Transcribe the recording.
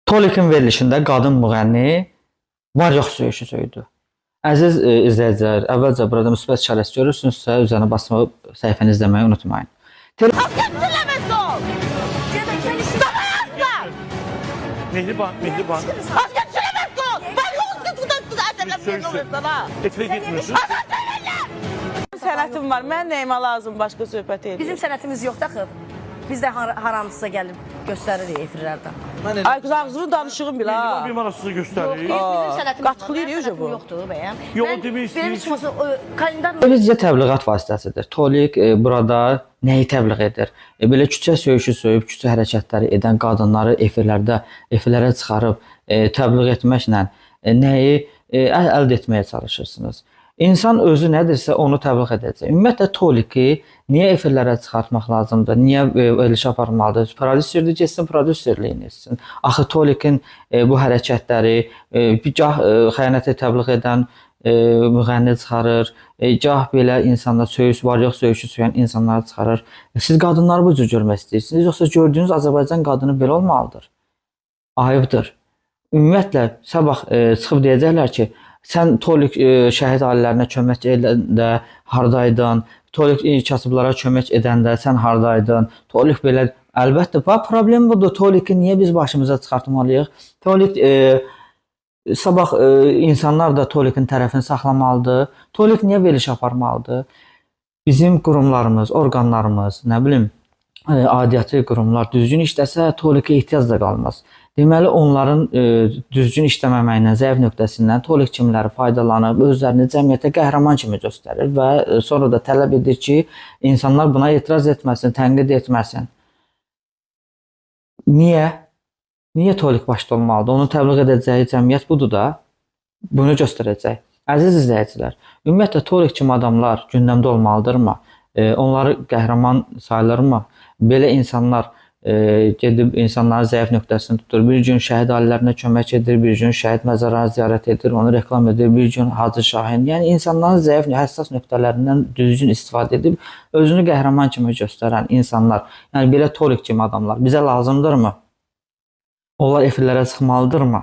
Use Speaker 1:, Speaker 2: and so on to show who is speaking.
Speaker 1: Tolikin verilişində qadın müğənni var yox söyüşü söydü. Əziz izləyicilər, əvvəlcə burada müsbət işarəsi görürsünüzsə, üzərinə basmağı, səhifəni izləməyi unutmayın.
Speaker 2: Hakemsiz ol! Sen istemezsin!
Speaker 3: Mehriban.
Speaker 2: Hakemsiz ol! Ben yolun tutudan adamla olursan ha!
Speaker 3: Etine gitmiyorsun.
Speaker 2: Sənətim var, mən nəyimə lazım başqa söhbət edir.
Speaker 4: Bizim sənətimiz yoxdur axı. Biz də haramsıza gəlib göstəririk efirlərdə.
Speaker 2: Ay kız ağzını danışığım bile ha.
Speaker 3: Bir bana size göstereyim.
Speaker 4: Bizim sənətimiz
Speaker 2: Qaçqılıyır ya bu.
Speaker 4: yoxdur bəyəm.
Speaker 3: Yox, demək istəyir.
Speaker 4: Benim çıxması kalendar
Speaker 1: Bizcə təbliğat vasitəsidir. Tolik burada nəyi təbliğ edir? Belə küçə söyüşü söyüb, küçə hərəkətləri edən qadınları efirlərə çıxarıb təbliğ etməklə nəyi əldə etməyə çalışırsınız? İnsan özü nədirsə onu təbliğ edəcək. Ümumiyyətlə Toliki niyə efirlərə çıxartmaq lazımdır? Niyə verilişə aparmalıdır? Prodüserdir, getsin prodüserliyin etsin. Axı Tolikin bu hərəkətləri gah xəyanətə təbliğ edən müğənni çıxarır, gah belə insanlar var yox söyüşü söyən insanları çıxarır. Siz qadınları bu cür görmək istəyirsiniz, yoxsa gördüyünüz Azərbaycan qadını belə olmalıdır? Ayıbdır. Ümumiyyətlə sabah çıxıb deyəcəklər ki, sən Tolik şəhid ailələrinə kömək edəndə hardaydın? Tolik kasıblara kömək edəndə sən hardaydın? Tolik belə, əlbəttə, problem budur. Toliki niyə biz başımıza çıxartmalıyıq? Tolik, sabah insanlar da Tolikin tərəfini saxlamalıdır. Tolik niyə veriliş aparmalıdır? Bizim qurumlarımız, orqanlarımız, nə bilim, adiyyatı qurumlar düzgün işləsə, Tolikə ehtiyac da qalmaz. Deməli, onların düzgün işləməməyinə, zəif nöqtəsindən Tolik kimləri faydalanıb, özlərini cəmiyyətə qəhrəman kimi göstərir və sonra da tələb edir ki, insanlar buna etiraz etməsin, tənqid etməsin. Niyə? Niyə Tolik başda olmalıdır? Onu təbliğ edəcəyi cəmiyyət budur da, bunu göstərəcək. Əziz izləyicilər, ümumiyyətlə Tolik kimi adamlar gündəmdə olmalıdırmı? Onları qəhrəman sayılırmı? Belə insanlar gedib insanların zəif nöqtəsini tutur. Bir gün şəhid ailələrinə kömək edir, bir gün şəhid məzarlarını ziyarət edir, onu reklam edir, bir gün Hacı Şahin. Yəni insanların zəif, həssas nöqtələrindən düzgün istifadə edib özünü qəhrəman kimi göstərən insanlar, yəni belə Tolik kimi adamlar bizə lazımdırmı? Onlar efirlərə çıxmalıdırmı?